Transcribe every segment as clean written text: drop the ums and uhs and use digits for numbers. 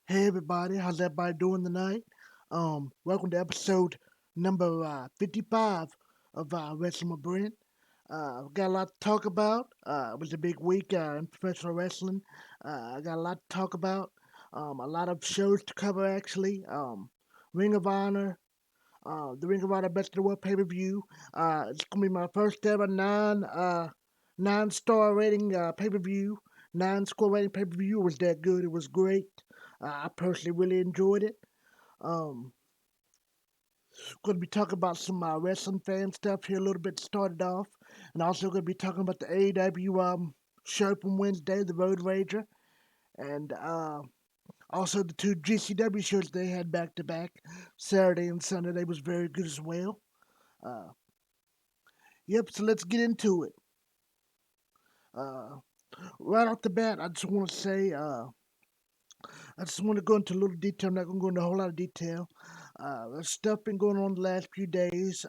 Hey everybody, how's everybody doing tonight? Welcome to episode number 55 of Wrestling with Brent. We got a lot to talk about. It was a big week in professional wrestling. I got a lot to talk about. A lot of shows to cover actually. Ring of Honor, the Ring of Honor Best of the World pay-per-view. It's gonna be my first ever nine-star rating pay-per-view. Nine-score rating pay-per-view. It was that good. It was great. I personally really enjoyed it. Um, going to be talking about some wrestling fan stuff here a little bit started off, and also going to be talking about the AEW show from Wednesday, the Road Rager, and also the two GCW shows they had back to back, Saturday and Sunday. They was very good as well. Uh, yep, so let's get into it. Uh, right off the bat, I just want to go into a little detail. I'm not going to go into a whole lot of detail. There's stuff been going on the last few days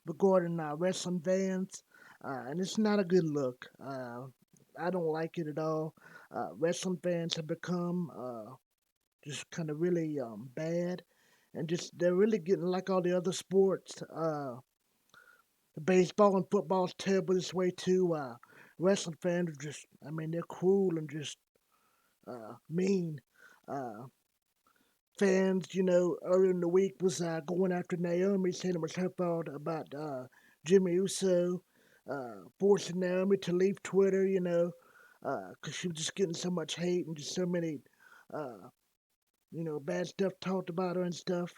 regarding wrestling fans, and it's not a good look. I don't like it at all. Wrestling fans have become just kind of really bad, and just they're really getting like all the other sports. Baseball and football is terrible this way too. Wrestling fans are just, I mean, they're cruel and just mean. Uh, Fans, earlier in the week was going after Naomi, saying it was her fault about Jimmy Uso forcing Naomi to leave Twitter, because she was just getting so much hate and just so many, uh, bad stuff talked about her and stuff.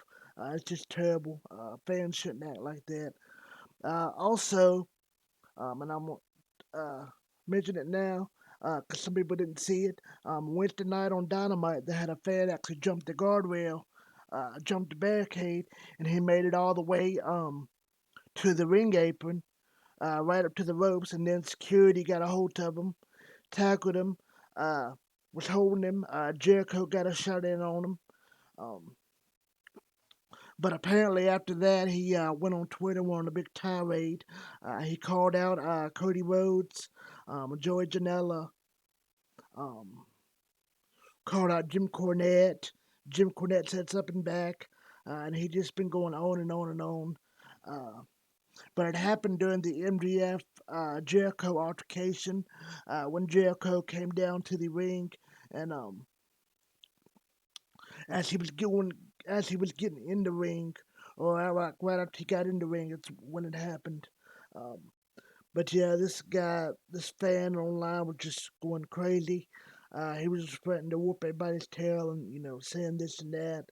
It's just terrible. Fans shouldn't act like that. Also, and I'm uh, mention it now because some people didn't see it. Wednesday night on Dynamite, they had a fan actually jump the guardrail, jump the barricade, and he made it all the way to the ring apron, right up to the ropes, and then security got a hold of him, tackled him, uh, was holding him. Jericho got a shot in on him. Um, but apparently after that, he went on Twitter, went on a big tirade. He called out Cody Rhodes, Joey Janela, um, called out Jim Cornette. Jim Cornette said something back, and he just been going on and on and on. Uh, but it happened during the MJF Jericho altercation when Jericho came down to the ring, and as he was going, as he was getting in the ring, or right after he got in the ring, it's when it happened. Um, But yeah, this fan online was just going crazy. He was just threatening to whoop everybody's tail and, saying this and that.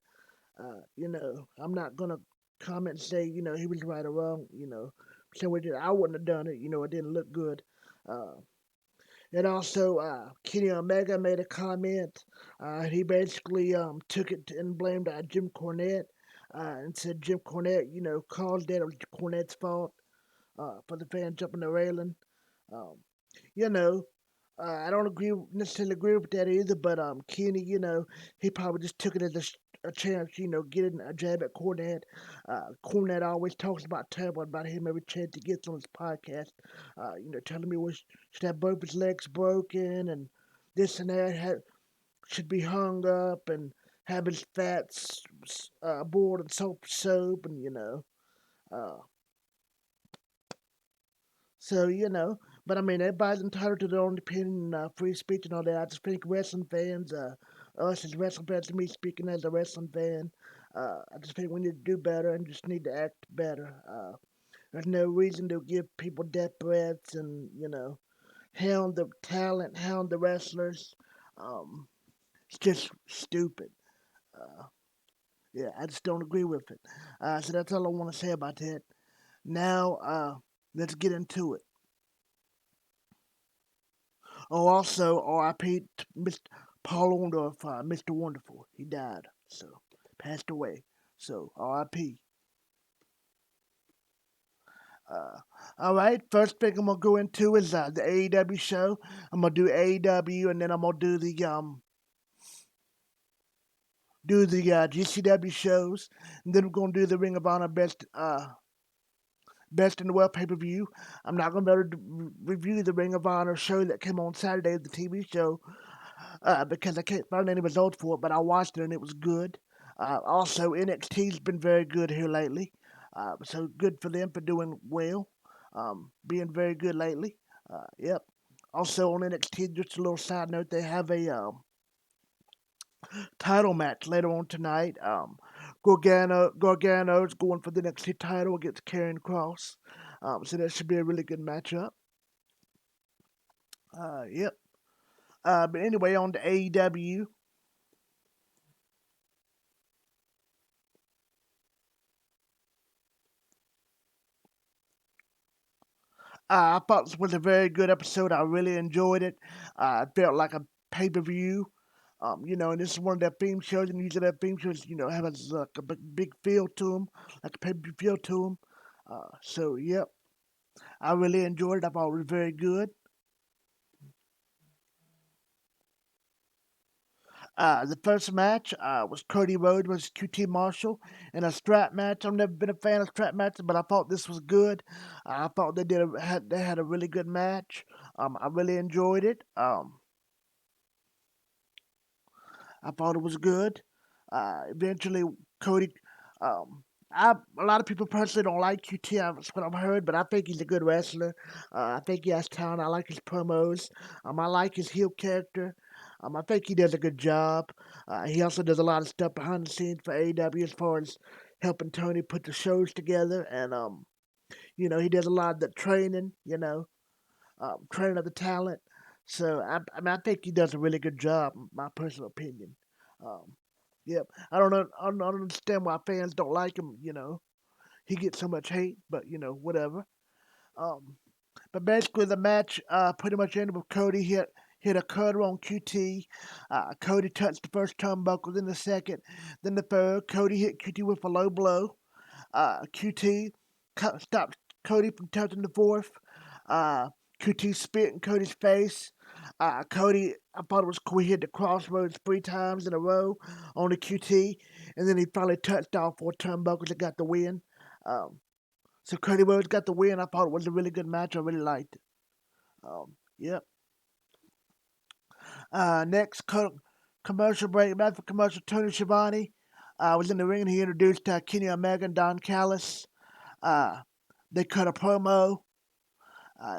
I'm not going to comment and say, he was right or wrong, So we did. I wouldn't have done it, it didn't look good. Uh, and also, Kenny Omega made a comment. He basically took it and blamed Jim Cornette and said Jim Cornette, caused that. It was Cornette's fault for the fan jumping the railing. Um, you know, I don't necessarily agree with that either, but Kenny, he probably just took it as a chance, getting a jab at Cornette. Cornette always talks about terrible about him every chance he gets on his podcast. Telling me we should have both his legs broken and this and that should be hung up and have his fats boiled in soap and Uh, So, but I mean, everybody's entitled to their own opinion, free speech and all that. I just think wrestling fans, us as wrestling fans, me speaking as a wrestling fan, I just think we need to do better and just need to act better. There's no reason to give people death threats and, hound the talent, hound the wrestlers. Um, it's just stupid. Uh, yeah, I just don't agree with it. So that's all I want to say about that. Now, let's get into it. Oh, also, R.I.P. to Mr. Paul Orndorff, Mr. Wonderful. He died, so passed away. So R.I.P. Uh, all right, first thing I'm gonna go into is the AEW show. I'm gonna do AEW, and then I'm gonna do the GCW shows, and then we're gonna do the Ring of Honor Best in the World pay per view. I'm not gonna be able to review the Ring of Honor show that came on Saturday, the TV show, because I can't find any results for it, but I watched it and it was good. Also, NXT's been very good here lately, so good for them for doing well, being very good lately. Yep. Also on NXT, just a little side note, they have a title match later on tonight. Gargano's going for the NXT title against Karrion Kross, so that should be a really good matchup. Yep. But anyway, on to AEW. I thought this was a very good episode. I really enjoyed it. It felt like a pay per view. And this is one of their theme shows, and usually their theme shows, have like a big feel to them, like a pay per view feel to them. So, yep, I really enjoyed it. I thought it was very good. The first match was Cody Rhodes versus QT Marshall in a strap match. I've never been a fan of strap matches, but I thought this was good. I thought they had a really good match. I really enjoyed it. I thought it was good. Eventually, Cody. Um, a lot of people personally don't like QT. That's what I've heard, but I think he's a good wrestler. I think he has talent. I like his promos. I like his heel character. I think he does a good job. He also does a lot of stuff behind the scenes for AEW as far as helping Tony put the shows together, and he does a lot of the training. Training of the talent. So I think he does a really good job. My personal opinion. Um, yep. I don't understand why fans don't like him. He gets so much hate, but whatever. Um, but basically the match pretty much ended with Cody hit a cutter on QT. Cody touched the first turnbuckle, then the second, then the third. Cody hit QT with a low blow. QT stopped Cody from touching the fourth. Uh, QT spit in Cody's face. Cody, I thought it was cool. He hit the crossroads 3 times in a row on the QT, and then he finally touched all 4 turnbuckles and got the win. Um, so Cody Rhodes got the win. I thought it was a really good match. I really liked it. Yep. Next commercial break. After commercial, Tony Schiavone was in the ring and he introduced Kenny Omega and Don Callis. Uh, they cut a promo.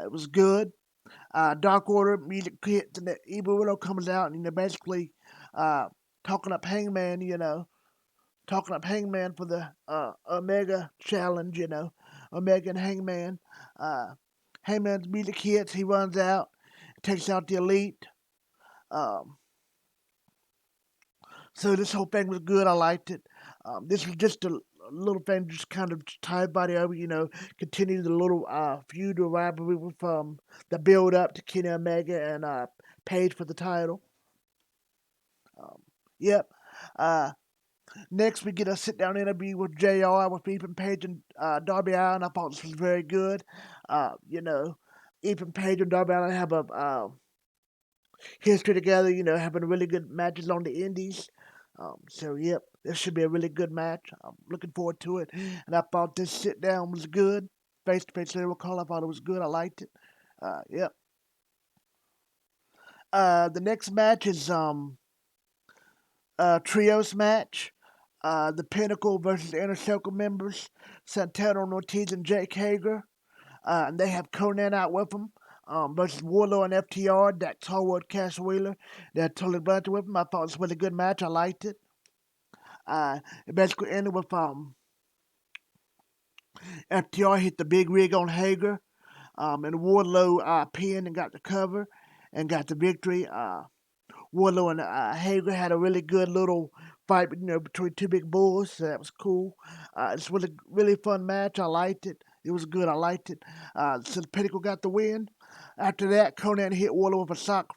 It was good. Dark Order music hits and the Evil Widow comes out and basically uh, talking up Hangman. Talking up Hangman for the Omega challenge. Omega and Hangman. Uh, Hangman's music hits. He runs out, takes out the Elite. Um, so this whole thing was good. I liked it. This was just a little thing, just kind of tie everybody over. Continue the little feud or rivalry from the build up to Kenny Omega and Paige for the title. Um, yep. Uh, Next, we get a sit down interview with JR with Ethan Page and Darby Allin. I thought this was very good. Ethan Page and Darby Allin have a history together, having really good matches on the indies. So, yep, this should be a really good match. I'm looking forward to it. And I thought this sit down was good. Face to face lyrical call, I thought it was good. I liked it. Yep. The next match is trios match. The Pinnacle versus the Inner Circle members, Santana Ortiz and Jake Hager. And they have Conan out with them. Versus Warlow and FTR, Dax Harwood, Cash Wheeler. They're totally blunted with them. I thought this was a good match. I liked it. It basically ended with FTR hit the big rig on Hager, and Wardlow pinned and got the cover and got the victory. Wardlow and Hager had a really good little fight, between two big bulls. So that was cool. This was a really fun match. I liked it. It was good. I liked it. So the Pinnacle got the win. After that, Conan hit Wardlow with a sock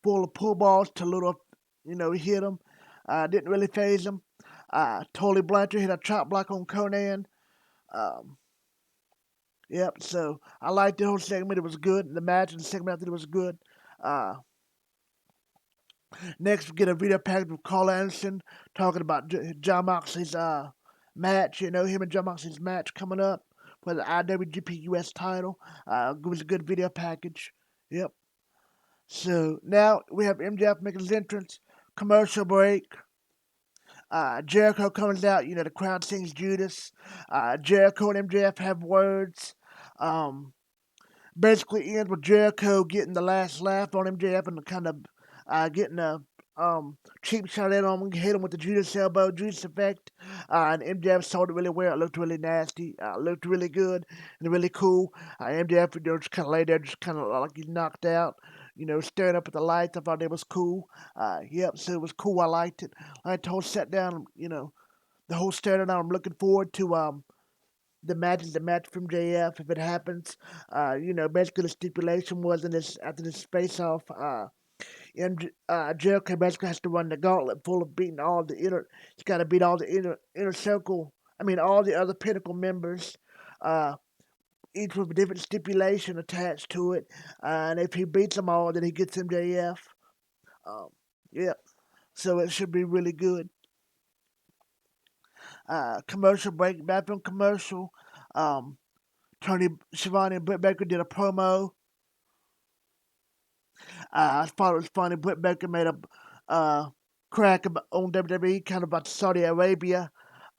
full of pull balls to little, hit him. Didn't really phase him. Tully Blanchard hit a chop block on Conan. Um, yep. So I liked the whole segment. It was good. The match and the segment after it was good. Uh, Next, we get a video package with Carl Anderson talking about John Moxley's match. Him and John Moxley's match coming up for the IWGP US title. It was a good video package. Yep. So now we have MJF making his entrance. Commercial break. Jericho comes out. The crowd sings Judas. Jericho and MJF have words. Um, Basically ends with Jericho getting the last laugh on MJF and kind of getting a cheap shot in on him, hit him with the Judas elbow, Judas effect, and MJF sold it really well. It looked really nasty, looked really good and really cool. MJF just kind of lay there, just kind of like he's knocked out. Staring up at the lights. I thought it was cool. Yep, so it was cool. I liked it. I liked the whole set down. The whole staring down. I'm looking forward to the match from JF if it happens. Basically the stipulation was in this after this face off, Jericho basically has to run the gauntlet full of beating all the inner. He's got to beat all the inner circle. I mean, all the other pinnacle members. Uh, each with a different stipulation attached to it. And if he beats them all, then he gets MJF. Um, yeah, so it should be really good. Commercial break, bathroom commercial. Um, Tony Schiavone and Britt Baker did a promo. I thought it was funny. Britt Baker made a crack on WWE, kind of about Saudi Arabia.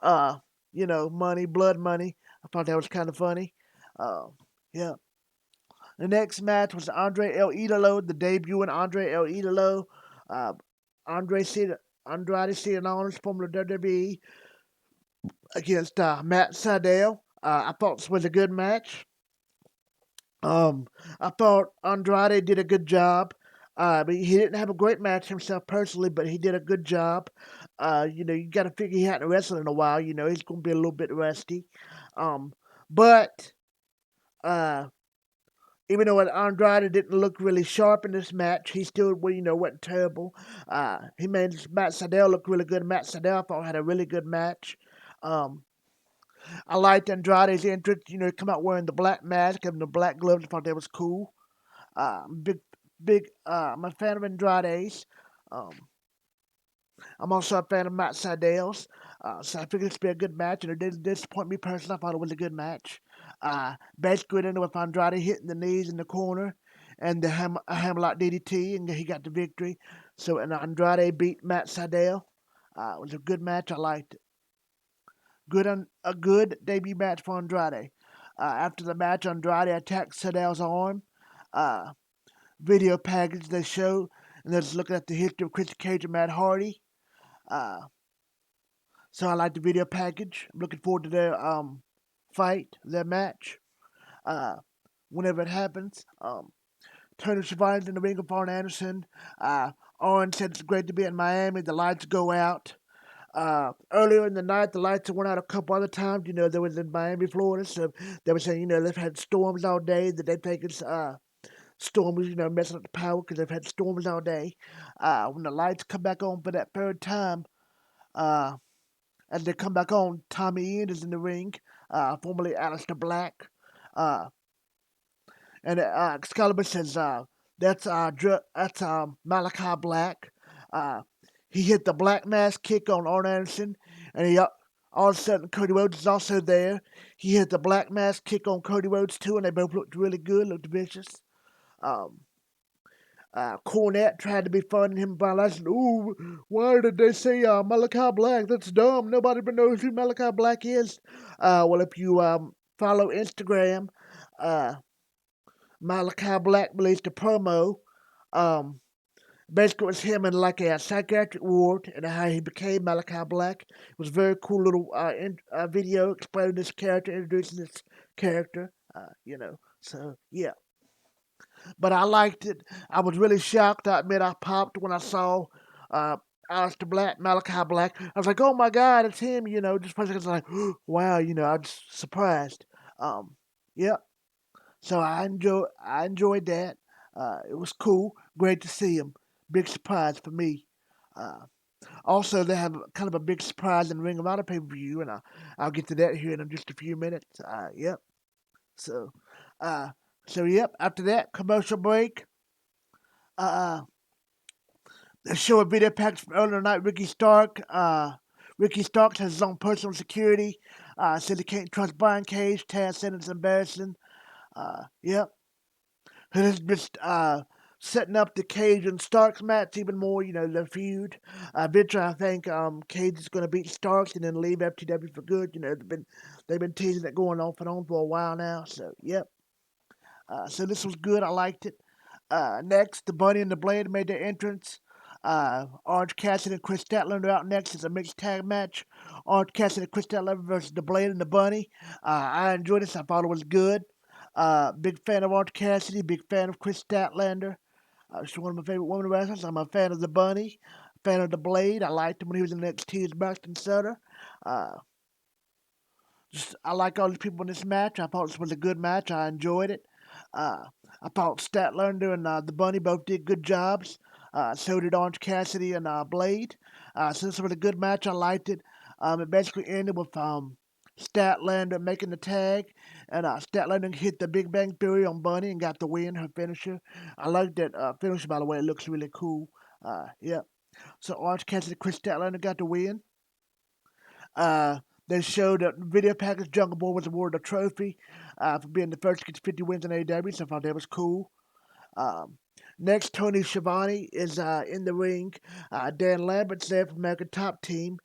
Uh, money, blood money. I thought that was kind of funny. Uh, yeah. The next match was Andre El Idolo, the debut in Andre El Idolo. Uh, Andre Andrade Cien Honors, former WWE, against Matt Sydal. I thought this was a good match. Um, I thought Andrade did a good job. But he didn't have a great match himself personally, but he did a good job. You got to figure he hadn't wrestled in a while. He's going to be a little bit rusty. But uh, even though Andrade didn't look really sharp in this match, he still, wasn't terrible. He made Matt Sydal look really good. Matt Sydal, I thought, had a really good match. Um, I liked Andrade's entrance. Come out wearing the black mask and the black gloves. I thought that was cool. I'm a fan of Andrade's. Um, I'm also a fan of Matt Sydal's. So I figured this would be a good match, and it didn't disappoint me personally. I thought it was a good match. Basically, it ended with Andrade hitting the knees in the corner and the hammerlock DDT, and he got the victory. So, and Andrade beat Matt Sydal. It was a good match. I liked it. A good debut match for Andrade. After the match, Andrade attacked Sydal's arm. Uh, Video package they show, and they're just looking at the history of Christian Cage and Matt Hardy. Uh, so I like the video package. I'm looking forward to their fight, their match, uh, whenever it happens. Turner Schiavone's in the ring of Arn Anderson. Arn said it's great to be in Miami. The lights go out. Earlier in the night, the lights went out a couple other times. They was in Miami, Florida, so they were saying, they've had storms all day. That they think it's storms, messing up the power because they've had storms all day. When the lights come back on for that third time, uh, as they come back on, Tommy Ian is in the ring, formerly Aleister Black. Uh, and Excalibur says, that's Malachi Black. Uh, he hit the Black Mass kick on Arn Anderson, and all of a sudden Cody Rhodes is also there. He hit the Black Mass kick on Cody Rhodes too, and they both looked really good, looked vicious. Um, Cornette tried to be funny, him and Brian Lashley. Ooh, why did they say Malachi Black? That's dumb. Nobody even knows who Malachi Black is. Well, if you follow Instagram, uh, Malachi Black released a promo. Um, Basically, it was him in like a psychiatric ward and how he became Malachi Black. It was a very cool little video explaining this character, introducing this character. So yeah. But I liked it. I was really shocked. I admit I popped when I saw uh, Aleister Black, Malachi Black. I was like, oh my God, it's him, just for a second, I was like, wow, I was surprised. Um, yeah, so I enjoyed that. It was cool. Great to see him. Big surprise for me. Uh, Also, they have kind of a big surprise in Ring of Honor pay per view, and I'll get to that here in just a few minutes. Yep. So, uh, yep. After that commercial break, uh, they show a video package from earlier tonight. Ricky Starks has his own personal security. Said he can't trust Brian Cage. Taz said it's embarrassing. Yep. He has been setting up the Cage and Starks match even more. You know, the feud. Eventually, I think Cage is going to beat Starks and then leave FTW for good. You know, they've been teasing it going off and on for a while now. So yep. So this was good. I liked it. Next, the Bunny and the Blade made their entrance. Orange Cassidy and Chris Statlander are out next. It's a mixed tag match. Orange Cassidy and Chris Statlander versus the Blade and the Bunny. I enjoyed this. I thought it was good. Big fan of Orange Cassidy. Big fan of Chris Statlander. She's one of my favorite women wrestlers. I'm a fan of the Bunny. Fan of the Blade. I liked him when he was in NXT as Braxton Sutter. Uh, I like all these people in this match. I thought this was a good match. I enjoyed it. Uh, I thought Statlander and the Bunny both did good jobs. So did Orange Cassidy and Blade. So this was a good match. I liked it. It basically ended with Statlander making the tag, and Statlander hit the Big Bang Theory on Bunny and got the win, her finisher. I like that finisher, by the way. It looks really cool. Yeah. So Orange Cassidy and Chris Statlander got the win. Uh, they showed that video package Jungle Boy was awarded a trophy for being the first to get 50 wins in AEW, so I thought that was cool. Um, Next, Tony Schiavone is in the ring. Dan Lambert's there from American Top Team.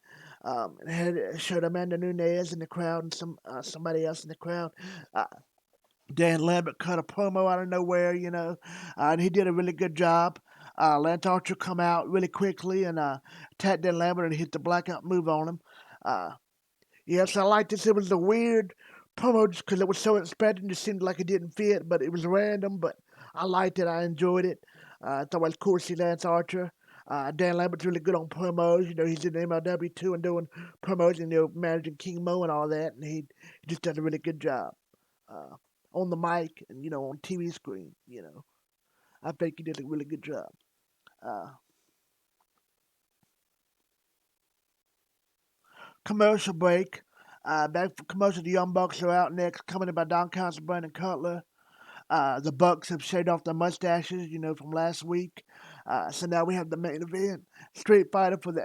Showed Amanda Nunes in the crowd and somebody else in the crowd. Uh, Dan Lambert cut a promo out of nowhere, and he did a really good job. Lance Archer come out really quickly and attacked Dan Lambert and hit the blackout move on him. Uh, Yes, I liked this. It was a weird promo just because it was so unexpected. It just seemed like it didn't fit, but it was random. But I liked it. I enjoyed it. I thought it was cool to see Lance Archer. Dan Lambert's really good on promos. You know, he's in MLW too and doing promos and managing King Mo and all that. And he just does a really good job uh, on the mic and on TV screen. I think he did a really good job. Uh, Commercial break. Back for commercial, the Young Bucks are out next, coming in by Don Callis, Brandon Cutler. The Bucks have shaved off their mustaches, from last week. So now we have the main event: Street Fight for the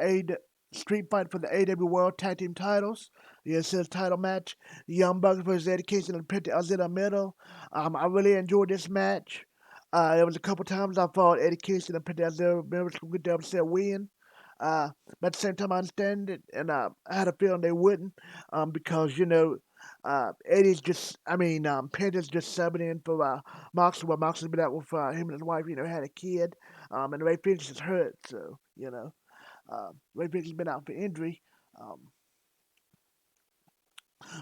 AW World Tag Team Titles. The assist title match: the Young Bucks versus Eddie Kingston and Penta Azita Middle. I really enjoyed this match. There was a couple times I thought Eddie Kingston and Penta Azita Middle could get the upset win. But at the same time, I understand it, and I had a feeling they wouldn't, because Eddie's Penta's just subbing in for Moxley. Well, Moxley's been out with him and his wife, had a kid, and Ray Phoenix is hurt, so Ray Phoenix has been out for injury. Um,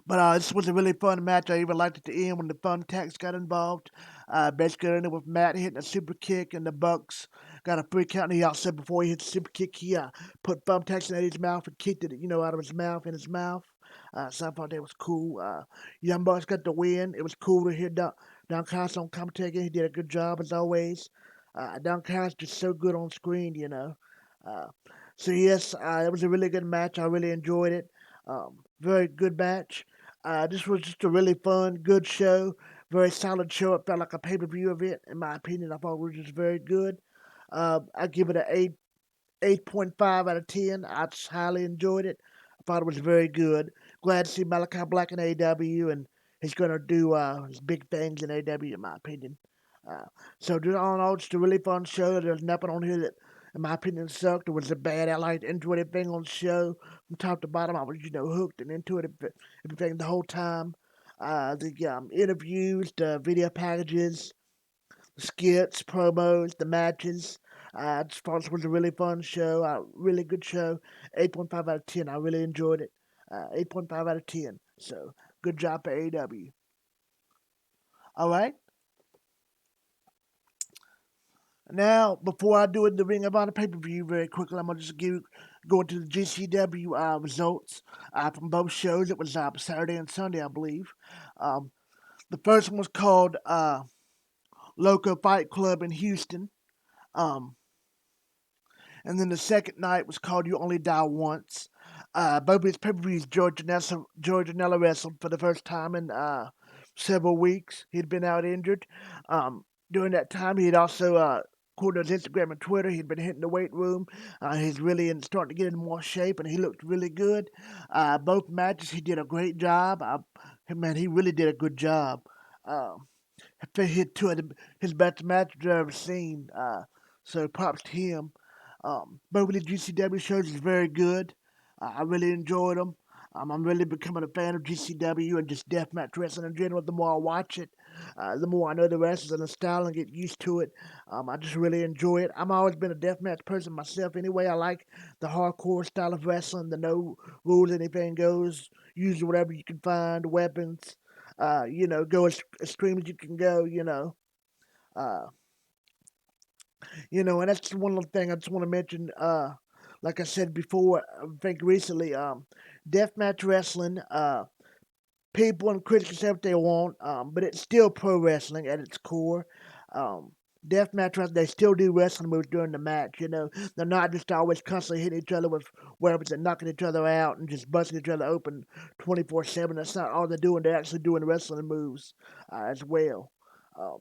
but this was a really fun match. I even liked it at the end when the fun tax got involved. Basically ended with Matt hitting a super kick, and the Bucks got a free count. And he also said before he hit the super kick, he put thumbtacks in Eddie's mouth and kicked it, out of his mouth in his mouth. So I thought that was cool. Young Bucks got the win. It was cool to hear Don Callis on commentary again. He did a good job as always. Don Callis just so good on screen. Uh, so yes, it was a really good match. I really enjoyed it. Very good match. This was just a really fun, good show. Very solid show. It felt like a pay per view event, in my opinion. I thought it was just very good. I give it an 8.5 out of 10. I just highly enjoyed it. I thought it was very good. Glad to see Malachi Black in AEW, and he's going to do his big things in AEW, in my opinion. Uh, so, just all in all, just a really fun show. There's nothing on here that, in my opinion, sucked or was a bad. I liked enjoyed everything on the show from top to bottom. I was, hooked and into it, everything the whole time. The interviews, the video packages, skits, promos, the matches. I just thought this was a really fun show, really good show. 8.5 out of 10. I really enjoyed it. 8.5 out of 10. So, good job for AEW. All right. Now, before I do it, the Ring of Honor pay per view, very quickly, I'm going to just go into the GCW results from both shows. It was Saturday and Sunday, I believe. Um, the first one was called Loco Fight Club in Houston. Um, And then the second night was called You Only Die Once. Both of his pay-per-views, George Janela wrestled for the first time in several weeks. He'd been out injured. During that time, he had also, according to his Instagram and Twitter, he'd been hitting the weight room. He's really starting to get in more shape, and he looked really good. Both matches, he did a great job. Man, he really did a good job. Uh, hit two of his best matches I've ever seen. So props to him. Both of the GCW shows is very good. I really enjoyed them. I'm really becoming a fan of GCW and just deathmatch wrestling in general. The more I watch it, the more I know the wrestlers and the style and get used to it. I just really enjoy it. I've always been a deathmatch person myself anyway. I like the hardcore style of wrestling, the no rules, anything goes, use whatever you can find, weapons, go as extreme as you can go, Uh, and that's one little thing I just want to mention. Like I said before, I think recently, deathmatch wrestling, people and critics say what they want, but it's still pro wrestling at its core. Um, Deathmatch wrestling, they still do wrestling moves during the match. They're not just always constantly hitting each other with weapons and knocking each other out and just busting each other open 24/7. That's not all they're doing. They're actually doing wrestling moves as well. Um,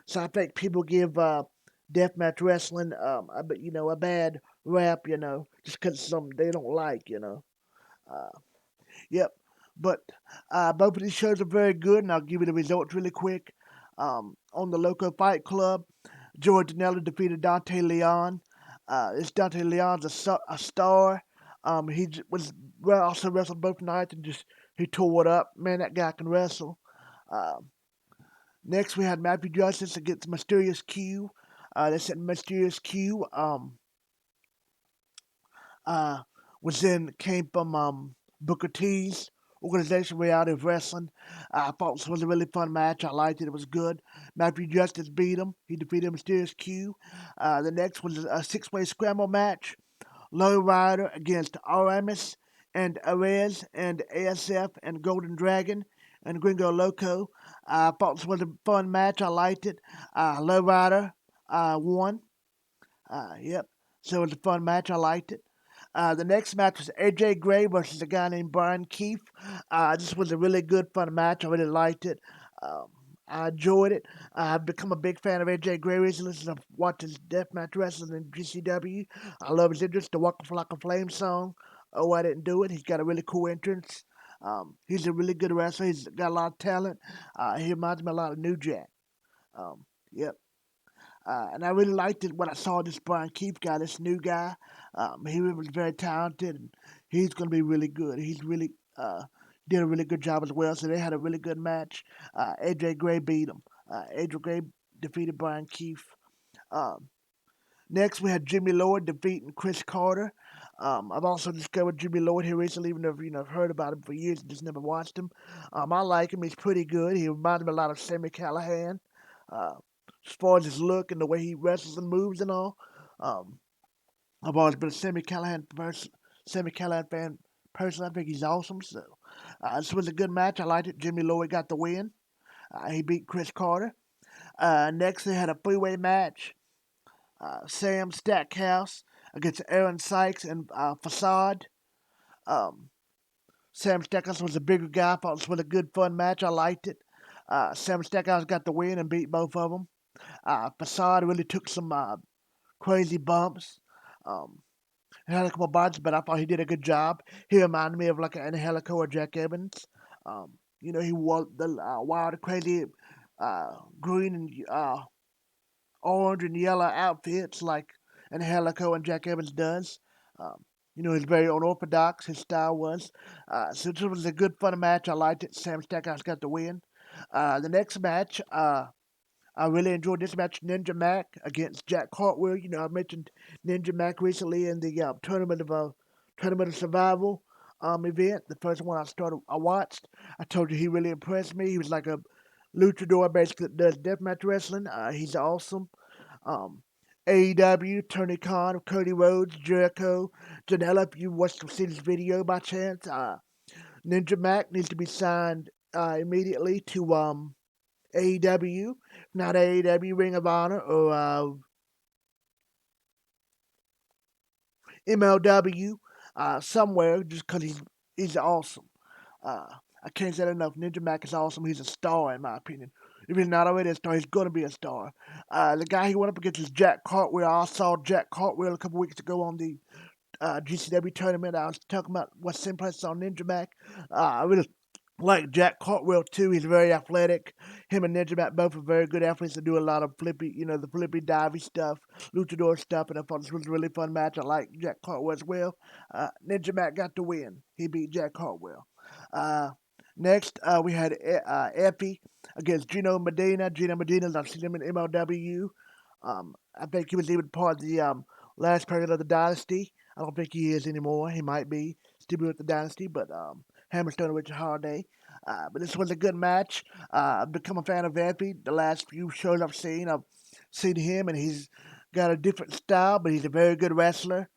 so I think people give deathmatch wrestling, a bad rap, just because something they don't like. Uh, Yep. But both of these shows are very good, and I'll give you the results really quick. On the Loco Fight Club, George Danelli defeated Dante Leon. This Dante Leon's a star. Was also wrestled both nights and just he tore it up. Man, that guy can wrestle. Uh, Next, we had Matthew Justice against Mysterious Q. They said Mysterious Q uh, came from Booker T's organization, Reality of Wrestling. I thought this was a really fun match. I liked it. It was good. Matthew Justice beat him. He defeated Mysterious Q. The next was a six-way scramble match. Low Rider against Aramis and Arez and ASF and Golden Dragon and Gringo Loco. I thought this was a fun match. I liked it. Low Rider won. Yep. So it was a fun match. I liked it. The next match was AJ Gray versus a guy named Brian Keefe. This was a really good, fun match. I really liked it. Um, I enjoyed it. I've become a big fan of AJ Gray recently since I've watched his deathmatch wrestling in GCW. I love his entrance, the Walk Like a Flame song. Oh, I didn't do it. He's got a really cool entrance. He's a really good wrestler. He's got a lot of talent. He reminds me a lot of New Jack. Yep. And I really liked it when I saw this Brian Keefe guy, this new guy. He was very talented, and he's going to be really good. He's really did a really good job as well. So they had a really good match. AJ Gray beat him. AJ Gray defeated Brian Keefe. Um, Next, we had Jimmy Lloyd defeating Chris Carter. I've also discovered Jimmy Lloyd here recently, even though I've heard about him for years and just never watched him. I like him. He's pretty good. He reminds me a lot of Sammy Callahan. Uh, as far as his look and the way he wrestles and moves and all. Um, I've always been a Sammy Callahan fan person. I think he's awesome. So this was a good match. I liked it. Jimmy Lloyd got the win. He beat Chris Carter. Next, they had a three-way match. Sam Stackhouse against Aaron Sykes and Facade. Um, Sam Stackhouse was a bigger guy. I thought this was a good, fun match. I liked it. Sam Stackhouse got the win and beat both of them. Facade really took some crazy bumps. Um, he had a couple bumps, but I thought he did a good job. He reminded me of like an Angelico or Jack Evans. He wore the wild, crazy green and orange and yellow outfits like Angelico and Jack Evans does. Um, he's very unorthodox, his style was. So this was a good, fun match. I liked it. Sam Stackhouse got the win. The next match, I really enjoyed this match, Ninja Mac against Jack Cartwheel. I mentioned Ninja Mac recently in the Tournament of Survival event, the first one I watched. I told you he really impressed me. He was like a luchador basically that does deathmatch wrestling. He's awesome. Um, AEW, Tony Khan, Cody Rhodes, Jericho, Janela. If you watched to see this video by chance, Ninja Mac needs to be signed immediately to AEW, not AEW, Ring of Honor, or MLW, somewhere, just because he's awesome. Uh, I can't say that enough. Ninja Mac is awesome. He's a star, in my opinion. If he's not already a star, he's going to be a star. The guy he went up against is Jack Cartwheel. I saw Jack Cartwheel a couple weeks ago on the GCW tournament. I was talking about what's in place on Ninja Mac. I really Like Jack Cartwheel too, he's very athletic. Him and Ninja Mac both are very good athletes. They do a lot of flippy, the flippy divey stuff, luchador stuff, and I thought this was a really fun match. I like Jack Cartwheel as well. Ninja Mac got the win. He beat Jack Cartwheel. Uh, Next, we had Effie against Gino Medina. Gino Medina, I've seen him in MLW. I think he was even part of the last period of the Dynasty. I don't think he is anymore. He might be still be with the Dynasty, but Hammerstone and Richard Holiday. But this was a good match. I've become a fan of Vampy. The last few shows I've seen him, and he's got a different style, but he's a very good wrestler.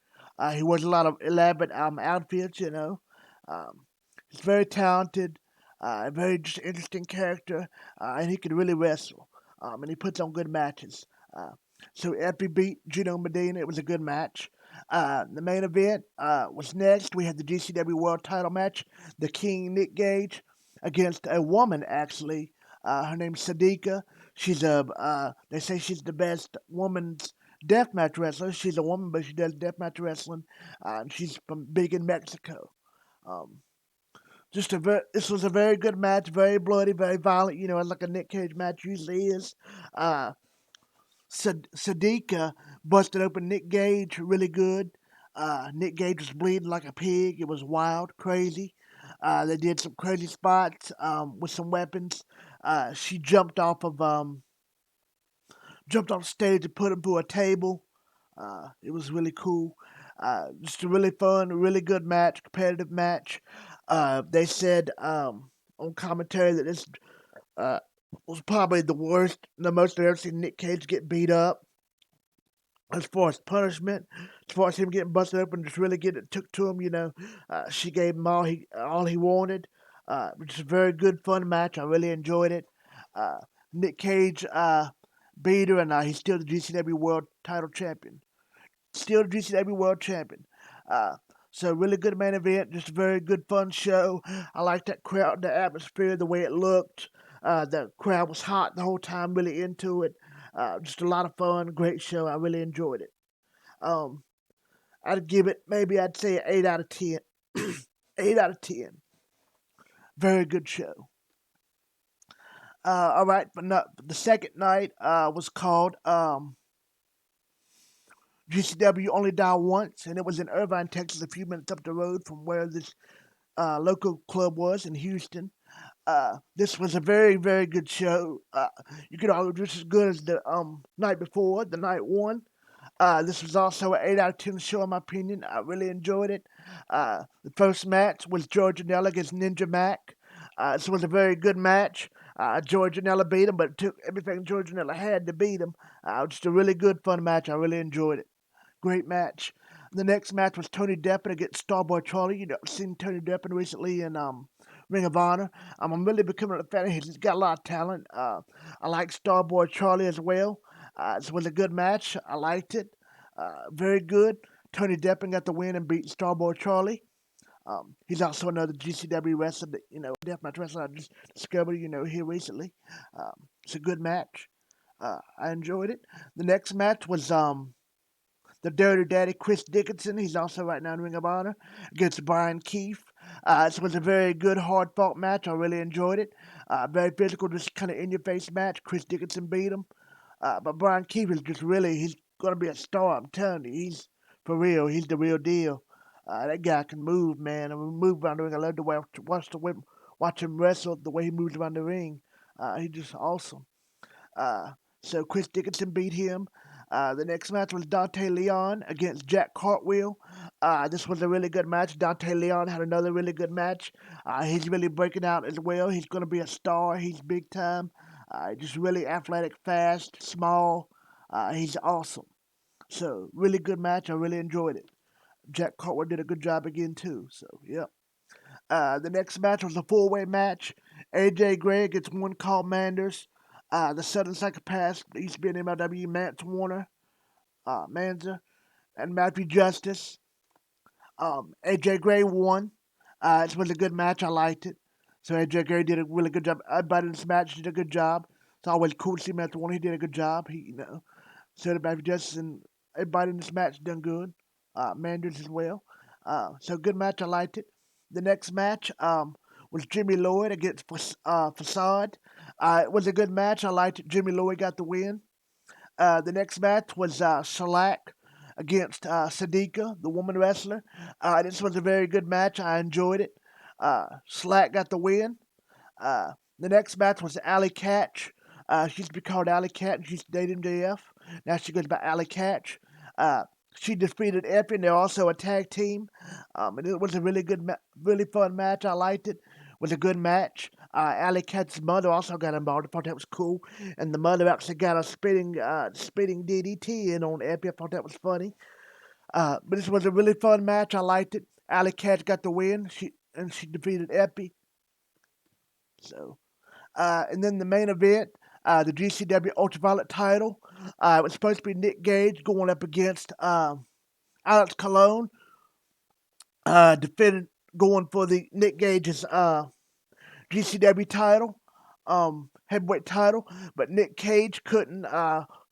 He wears a lot of elaborate outfits, you know. Um, he's very talented, very just interesting character, and he can really wrestle. And he puts on good matches. Uh, so Epi beat Gino Medina. It was a good match. The main event was next. We had the GCW World Title match. The King Nick Gage against a woman, actually. Her name's Sadika. They say she's the best woman's deathmatch wrestler. She's a woman, but she does deathmatch wrestling. And she's from big in Mexico. Um, this was a very good match, very bloody, very violent. You know, like a Nick Cage match usually is. Uh, Sadika busted open Nick Gage really good. Nick Gage was bleeding like a pig. It was wild, crazy. They did some crazy spots with some weapons. She jumped off stage and put him through a table. It was really cool. Just a really fun, really good match, competitive match. They said on commentary that this uh, was probably the most I've ever seen Nick Cage get beat up. As far as punishment, as far as him getting busted open, just really getting it took to him, she gave him all he wanted. Which is a very good, fun match. I really enjoyed it. Uh, Nick Cage beat her, and he's still the GCW World Title Champion. Still the GCW World Champion. Uh, so really good main event, just a very good, fun show. I liked that crowd, the atmosphere, the way it looked. The crowd was hot the whole time, really into it. Just a lot of fun, great show. I really enjoyed it. Um, I'd give it maybe I'd say an 8 out of 10. 8 out of 10. Very good show. All right, but no, the second night was called GCW Only Die Once, and it was in Irvine, Texas, a few minutes up the road from where this local club was in Houston. This was a very, very good show. You could argue just as good as the night before, the night one. This was also an 8 out of 10 show, in my opinion. I really enjoyed it. The first match was George Janela against Ninja Mac. This was a very good match. George Janela beat him, but it took everything George Janela had to beat him. Just a really good, fun match. I really enjoyed it. Great match. The next match was Tony Deppen against Starboy Charlie. You know, I've seen Tony Deppen recently in Ring of Honor. I'm really becoming a fan of his. He's got a lot of talent. I like Starboy Charlie as well. This was a good match. I liked it. Very good. Tony Deppen got the win and beat Starboy Charlie. He's also another GCW wrestler, that, deathmatch wrestler I just discovered, here recently. It's a good match. I enjoyed it. The next match was the Dirty Daddy Chris Dickinson. He's also right now in Ring of Honor against Brian Keefe. This was a very good, hard fought match. I really enjoyed it. Very physical, just kind of in your face match. Chris Dickinson beat him. But Brian Keefe is just really, he's going to be a star. I'm telling you, he's for real. He's the real deal. That guy can move, man. And move around the ring. I love to watch him wrestle, the way he moves around the ring. He's just awesome. Uh, so Chris Dickinson beat him. The next match was Dante Leon against Jack Cartwheel. This was a really good match. Dante Leon had another really good match. He's really breaking out as well. He's going to be a star. He's big time. Just really athletic, fast, small. He's awesome. So, really good match. I really enjoyed it. Jack Cartwheel did a good job again, too. So, yeah. The next match was a four-way match. AJ Gray against one called Manders. The Southern Psychopaths, used to be in MLW, Mance Warner, Manzer, and Matthew Justice. AJ Gray won. It was a good match. I liked it. So AJ Gray did a really good job. Everybody in this match did a good job. It's always cool to see Matthew Warner. He did a good job. So did Matthew Justice, and everybody in this match done good. Manders as well. So good match. I liked it. The next match was Jimmy Lloyd against Facade. It was a good match. I liked it. Jimmy Lloyd got the win. The next match was Shalak against Sadiqa, the woman wrestler. This was a very good match. I enjoyed it. Slack got the win. Uh, the next match was Alley Catch. She used to be called Alley Catch. She used to date MJF. Now she goes by Alley Catch. Uh, she defeated Effie, and they're also a tag team. And it was a really good, really fun match. I liked it. It was a good match. Alley Catch's mother also got involved. I thought that was cool. And the mother actually got a spitting DDT in on Effie. I thought that was funny. But this was a really fun match. I liked it. Alley Catch got the win. She defeated Effie. So and then the main event, the GCW Ultraviolet title. It was supposed to be Nick Gage going up against Alex Colon, defending going for the Nick Gage's GCW title, heavyweight title, but Nick Cage couldn't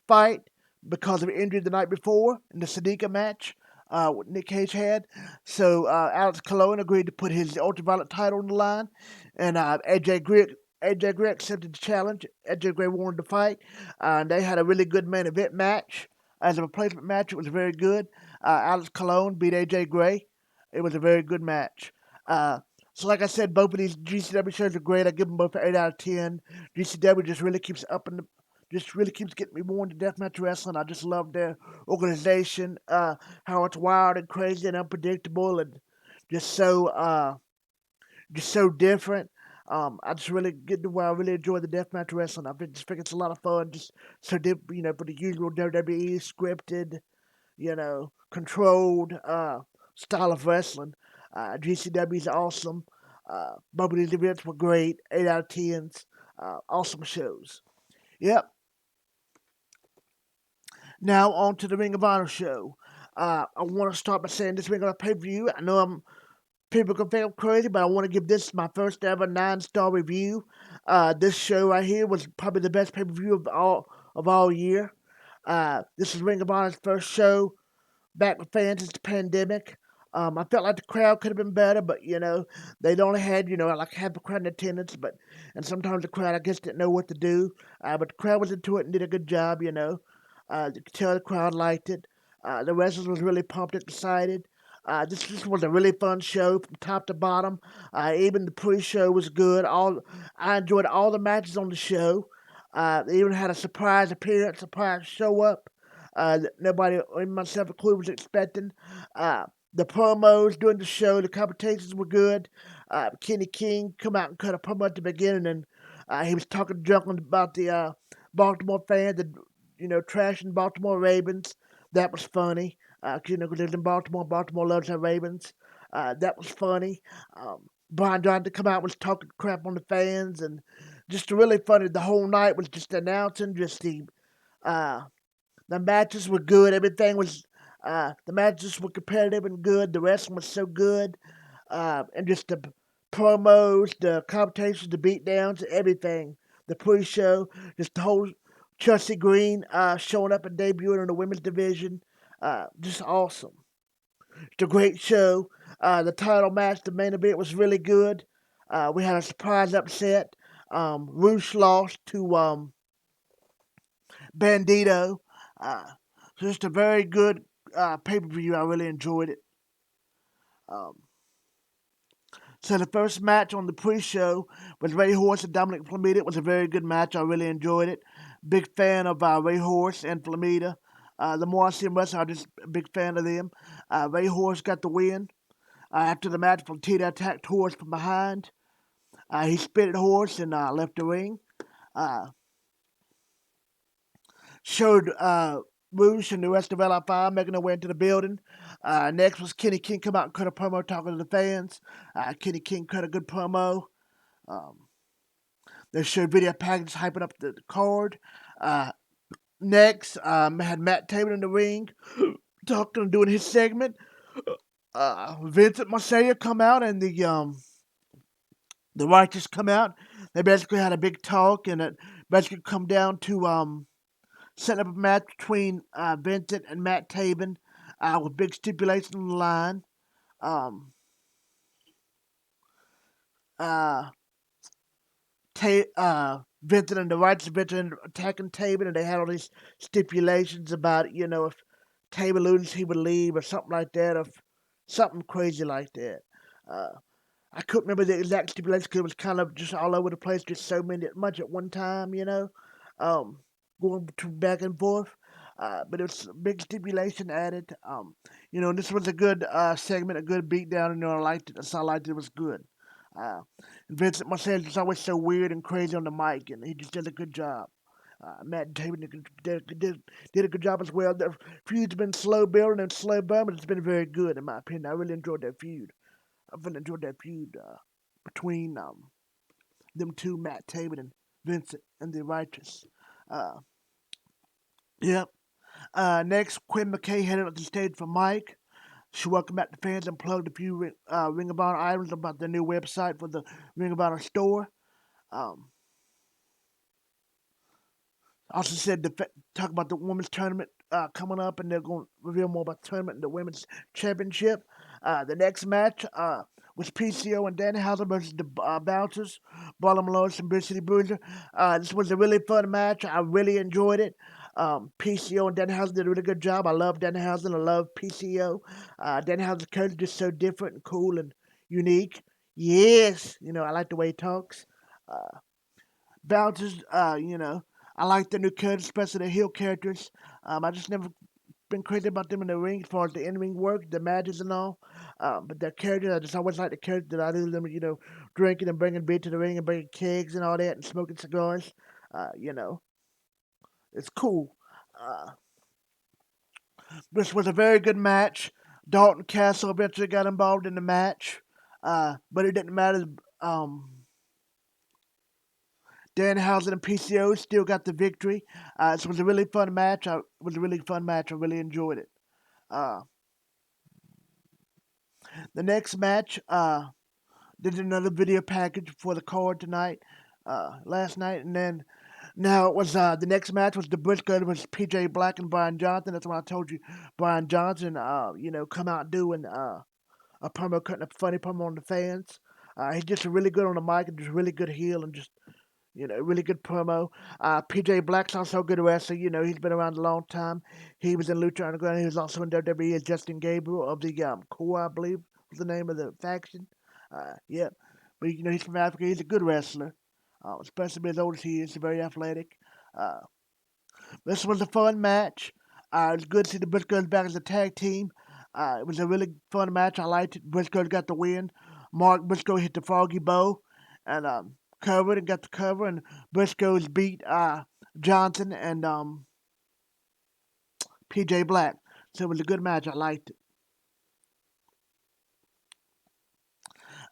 fight because of injury the night before in the Sadiqa match. What Nick Cage had. So Alex Colon agreed to put his ultraviolet title on the line, and AJ Gray accepted the challenge. AJ Gray wanted to fight. They had a really good main event match. As a replacement match, it was very good. Alex Colon beat AJ Gray. It was a very good match. So, like I said, both of these GCW shows are great. I give them both an 8 out of 10. GCW just really keeps getting me more into deathmatch wrestling. I just love their organization, how it's wild and crazy and unpredictable, and just so just so different. I just really get to where I really enjoy the deathmatch wrestling. Just think it's a lot of fun, just so different, for the usual WWE scripted, controlled style of wrestling. GCW is awesome. Both of these events were great. 8 out of 10s. Awesome shows. Yep. Now on to the Ring of Honor show. I want to start by saying this Ring of Honor pay-per-view. I know people can think I'm crazy, but I want to give this my first ever 9-star review. This show right here was probably the best pay-per-view of all year. This is Ring of Honor's first show back with fans since the pandemic. I felt like the crowd could have been better, but they'd only had like half a crowd in attendance, and sometimes the crowd I guess didn't know what to do. But the crowd was into it and did a good job. You could tell the crowd liked it. The wrestlers was really pumped and excited. This was a really fun show from top to bottom. Even the pre-show was good. I enjoyed all the matches on the show. They even had a surprise appearance, surprise show up that nobody, even myself included, was expecting. The promos during the show, the competitions were good. Kenny King come out and cut a promo at the beginning, and he was talking drunken about the Baltimore fans, trashing Baltimore Ravens. That was funny. Because lives in Baltimore. Baltimore loves their Ravens. That was funny. Brian Johnson come out was talking crap on the fans, and just really funny. The whole night was just announcing just uh, the matches were good. Everything was the matches were competitive and good. The wrestling was so good, and just the promos, the competitions, the beatdowns, everything. The pre-show, just the whole Chelsea Green showing up and debuting in the women's division, just awesome. It's a great show. The title match, the main event, was really good. We had a surprise upset. Roosh lost to Bandito. Uh, so just a very good pay per view. I really enjoyed it. Um, so the first match on the pre-show was Ray Horse and Dominic Flamita. It was a very good match. I really enjoyed it. Big fan of Ray Horse and Flamita. The more I see them wrestle, I'm just a big fan of them. Ray Horse got the win. After the match, Flamita attacked Horse from behind. He spit at Horse and left the ring. Uh, Showed Roosh and the rest of LFI making their way into the building. Next was Kenny King come out and cut a promo talking to the fans. Kenny King cut a good promo. Um, they showed video packages hyping up the card. Next, had Matt Taven in the ring talking and doing his segment. Vincent Marsalia come out and the Righteous come out. They basically had a big talk, and it basically come down to setting up a match between Vincent and Matt Taven with big stipulations on the line. Um, uh, Vincent and the Righteous Vincent attacking Taven, and they had all these stipulations about, if Taven loses, he would leave or something like that, or something crazy like that. Uh, I couldn't remember the exact stipulations because it was kind of just all over the place, just so much at one time, going back and forth. But it was a big stipulation added. This was a good segment, a good beatdown, and I liked it. That's all I liked. It was good. Uh, Vincent Marcel is always so weird and crazy on the mic, and he just did a good job. Matt and David did a good job as well. The feud's been slow building and slow burning, but it's been very good in my opinion. I really enjoyed that feud. I've really enjoyed that feud between them two, Matt Taven and Vincent and the Righteous. Uh, yep. Next, Quinn McKay headed up the stage for Mike. She welcomed back the fans and plugged a few Ring of Honor items about the new website for the Ring of Honor store. Um, Also said talk about the women's tournament coming up, and they're going to reveal more about the tournament and the women's championship. The next match was PCO and Danhausen versus the Bouncers, Barlam Lois and Big City Bruiser. This was a really fun match. I really enjoyed it. PCO and Danhausen did a really good job. I love Danhausen. I love PCO. Danhausen's character is just so different and cool and unique. Yes, I like the way he talks. Bouncers, I like the new characters, especially the heel characters. I just never been crazy about them in the ring as far as the in-ring work, the matches and all. But their characters, I just always like the characters that I do them, drinking and bringing beer to the ring and bringing kegs and all that and smoking cigars. Uh, you know, it's cool. Uh, this was a very good match. Dalton Castle eventually got involved in the match, but it didn't matter. Um, Danhausen and PCO still got the victory. This was a really fun match. It was a really fun match. I really enjoyed it. Uh, the next match, did another video package for the card tonight, last night, and then now it was the next match was the Briscoe was PJ Black and Brian Johnson. That's when I told you Brian Johnson, come out doing a promo, cutting a funny promo on the fans. He's just really good on the mic and just really good heel and just really good promo. PJ Black's also a good wrestler. He's been around a long time. He was in Lucha Underground. He was also in WWE as Justin Gabriel of the Core, I believe was the name of the faction. Yeah. But, he's from Africa. He's a good wrestler, especially as old as he is. He's very athletic. Uh, this was a fun match. It was good to see the Briscoes back as a tag team. It was a really fun match. I liked it. Briscoes got the win. Mark Briscoe hit the froggy bow and covered and got the cover. And Briscoes beat Johnson and PJ Black. So it was a good match. I liked it.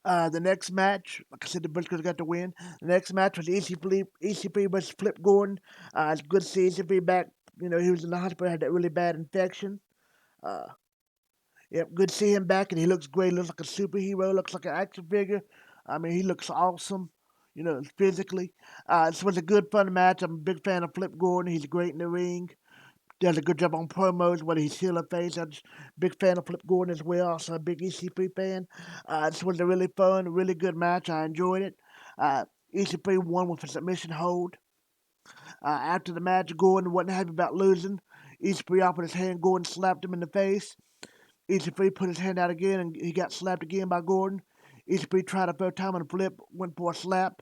The next match, like I said, the Briscoes got the win. The next match was EC3 versus Flip Gordon. It's good to see EC3 back. He was in the hospital, had that really bad infection. Uh, Yep, good to see him back, and he looks great. Looks like a superhero. Looks like an action figure. I mean, he looks awesome. Physically. This was a good, fun match. I'm a big fan of Flip Gordon. He's great in the ring. Does a good job on promos, whether he's heel or face. I'm just a big fan of Flip Gordon as well. Also a big EC3 fan. This was a really fun, really good match. I enjoyed it. EC3 won with a submission hold. After the match, Gordon wasn't happy about losing. EC3 offered his hand. Gordon slapped him in the face. EC3 put his hand out again and he got slapped again by Gordon. EC3 tried a third time and Flip went for a slap.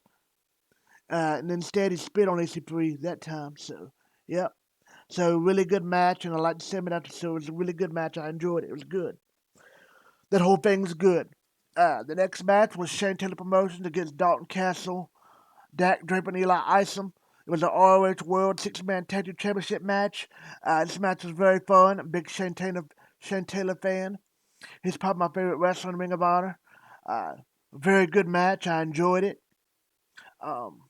And instead he spit on EC3 that time. So, yep. So, really good match. And I like the segment after. So, it was a really good match. I enjoyed it. It was good. That whole thing was good. The next match was Shane Taylor Promotions against Dalton Castle, Dak Draper, and Eli Isom. It was an ROH World Six-Man Tag Team Championship match. This match was very fun. I'm a big Shane Taylor fan. He's probably my favorite wrestler in Ring of Honor. Uh, Very good match. I enjoyed it. Um,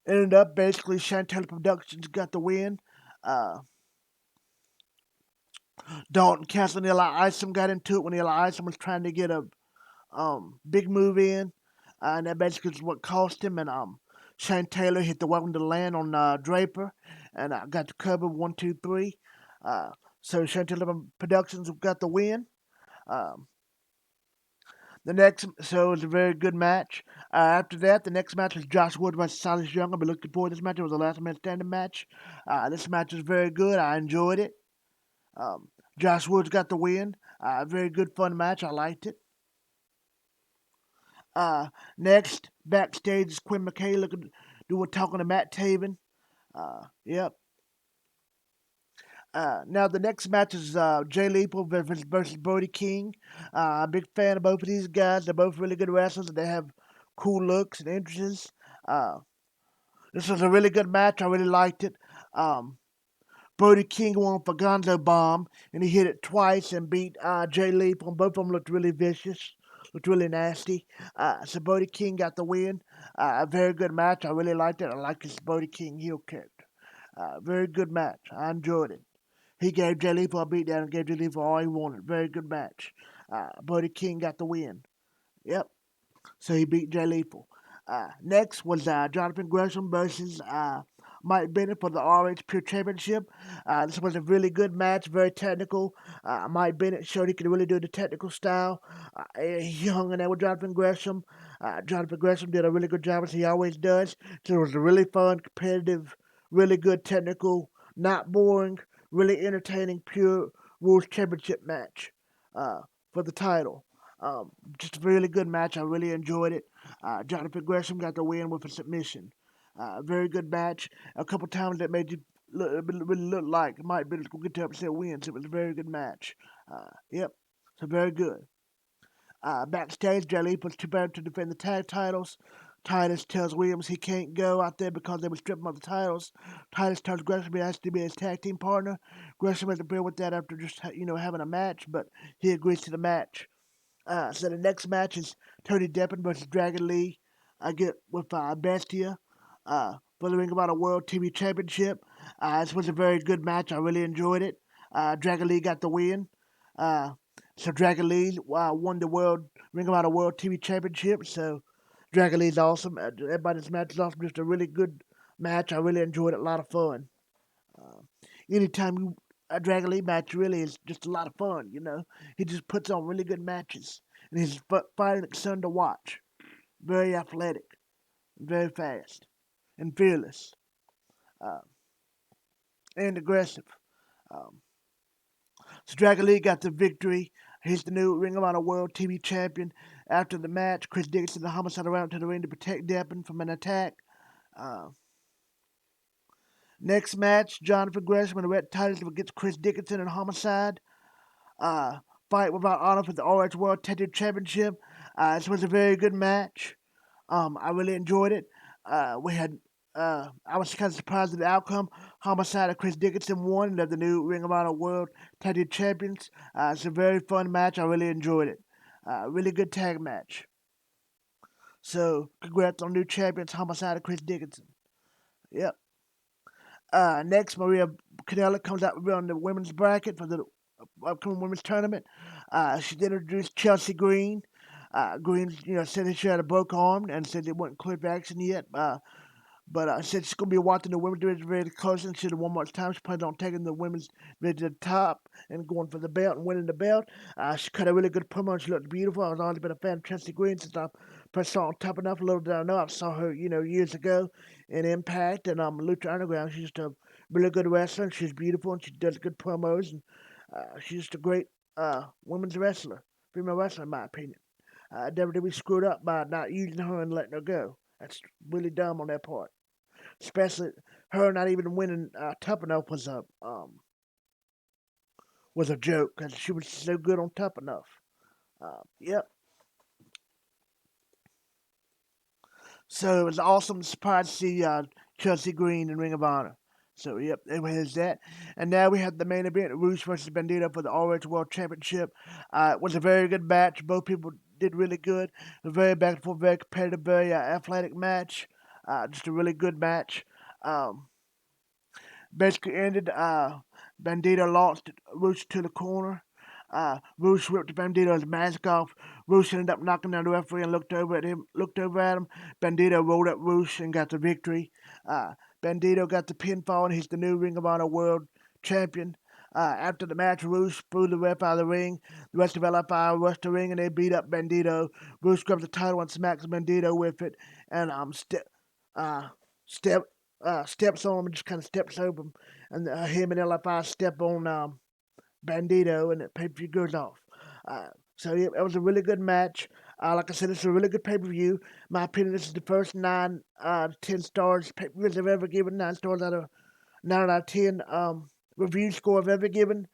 Ended up basically Chantel Productions got the win. Uh, Dalton Castle and Eli Isom got into it when Eli Isom was trying to get a big move in. And that basically is what cost him. And Shane Taylor hit the welcome to the land on Draper. And got the cover 1, 2, 3. So Shane Taylor Productions got the win. Um, So it was a very good match. After that, the next match was Josh Wood versus Silas Young. I've been looking forward to this match. It was a last man standing match. This match was very good. I enjoyed it. Um, Josh Woods got the win. Very good, fun match. I liked it. Uh, Next, backstage is Quinn McKay doing talking to Matt Taven. Yep. Now the next match is Jay Lethal versus Brody King. I'm a big fan of both of these guys. They're both really good wrestlers, and they have cool looks and interests. Uh, this was a really good match. I really liked it. Um, Brody King won for Gonzo Bomb, and he hit it twice and beat Jay Lethal. Both of them looked really vicious, looked really nasty. So Brody King got the win. A very good match. I really liked it. I like his Brody King heel character. Very good match. I enjoyed it. He gave Jay Lethal a beatdown and gave Jay Lethal all he wanted. Very good match. Brody King got the win. Yep. So he beat Jay Lethal. Next was Jonathan Gresham versus Mike Bennett for the RH Pure Championship. This was a really good match, very technical. Mike Bennett showed he could really do the technical style. He hung in there with Jonathan Gresham. Jonathan Gresham did a really good job as he always does. So it was a really fun, competitive, really good technical, not boring, really entertaining Pure Rules Championship match for the title. Um, just a really good match. I really enjoyed it. Jonathan Gresham got the win with a submission. Very good match. A couple times that made you really look like it might be going to get to upset wins. It was a very good match. Yep, so very good. Backstage, Jay Lethal was too bad to defend the tag titles. Titus tells Williams he can't go out there because they would strip him of the titles. Titus tells Gresham he has to be his tag team partner. Gresham has agreed with that after just having a match, but he agrees to the match. So the next match is Tony Deppen versus Dragon Lee. I get with Bestia for the Ring of Honor World TV Championship. This was a very good match. I really enjoyed it. Dragon Lee got the win. Uh, so Dragon Lee won the World Ring of Honor World TV Championship. So Dragon Lee's awesome. Everybody's match is awesome. Just a really good match. I really enjoyed it. A lot of fun. Uh, Anytime you a Dragon Lee match really is just a lot of fun. He just puts on really good matches, and he's fighting son to watch. Very athletic, very fast, and fearless, uh, and aggressive. Um, so Dragon Lee got the victory. He's the new Ring of Honor World TV Champion. After the match, Chris Dickinson and the Homicide around to the ring to protect Deppen from an attack. Uh, Next match, Jonathan Gresham and the Red Titans against Chris Dickinson and Homicide. uh, Fight without honor for the RH World Tag Team Championship. This was a very good match. I really enjoyed it. I was kind of surprised at the outcome. Homicide and Chris Dickinson won, and they're the new Ring of Honor World Tag Team Champions. It's a very fun match. I really enjoyed it. Really good tag match. So, congrats on new champions, Homicide and Chris Dickinson. Yep. Next, Maria Canella comes out on the women's bracket for the upcoming women's tournament. She did introduce Chelsea Green. Green, said that she had a broke arm and said it wasn't clear for action yet. But said she's going to be watching the women's division very closely and she said one more time she plans on taking the women's division to the top and going for the belt and winning the belt. She cut a really good promo and she looked beautiful. I've always been a fan of Chelsea Green since I first saw her on Top Enough. Little did I know, I saw her, years ago in Impact and Lucha Underground. She's just a really good wrestler. She's beautiful and she does good promos and she's just a great women's wrestler, female wrestler in my opinion. WWE screwed up by not using her and letting her go. That's really dumb on their part. Especially her not even winning Tough Enough was a joke because she was so good on Tough Enough. Yep. So it was awesome. Surprised to see Chelsea Green in Ring of Honor. So yep, there's that. And now we have the main event: Rouge versus Bandito for the RH World Championship. It was a very good match. Both people did really good. A very back and forth, very competitive, very athletic match. Just a really good match. Um, Basically ended. Bandito lost Roosh to the corner. Roosh ripped Bandito's mask off. Roosh ended up knocking down the referee and looked over at him. Bandito rolled up Roosh and got the victory. Bandito got the pinfall and he's the new Ring of Honor World Champion. After the match, Rush threw the ref out of the ring. The rest of LFI rushed the ring and they beat up Bandito. Rush grabs the title and smacks Bandito with it, and uh, step, steps on him and just kind of steps over him, and him and LFI step on Bandito, and the pay per view goes off. Uh, so yeah, it was a really good match. Like I said, it's a really good pay per view. My opinion, this is the first 10 stars pay per views I've ever given. 9 stars out of 9 out of 10 review score I've ever given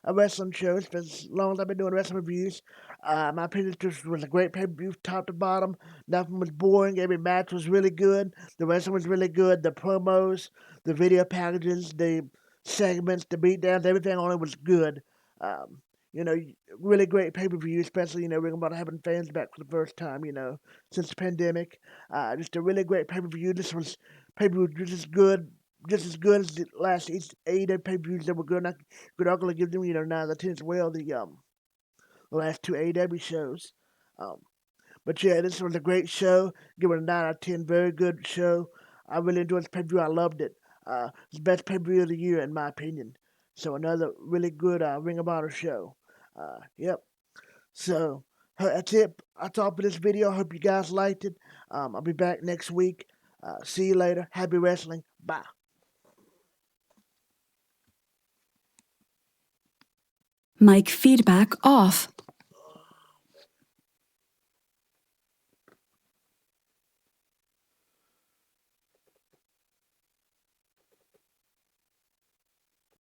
a wrestling show. For as long as I've been doing wrestling reviews, my opinion, this was a great pay per view, top to bottom. Nothing was boring. Every match was really good. The wrestling was really good. The promos, the video packages, the segments, the beatdowns, everything on it was good. Um, you know, really great pay per view, especially we're about having fans back for the first time. Since the pandemic. Just a really great pay per view. This was pay per view just as good as the last AEW pay per views that were good. I could arguably give them 9 out of 10 as well. The last 2 AEW shows. Um, but yeah, this was a great show. Give it a 9 out of 10. Very good show. I really enjoyed this pay per view. I loved it. It's the best pay per view of the year in my opinion. So another really good Ring of Honor show. Yep. So that's it. That's all for this video. I hope you guys liked it. I'll be back next week. See you later. Happy wrestling. Bye. Mic feedback off.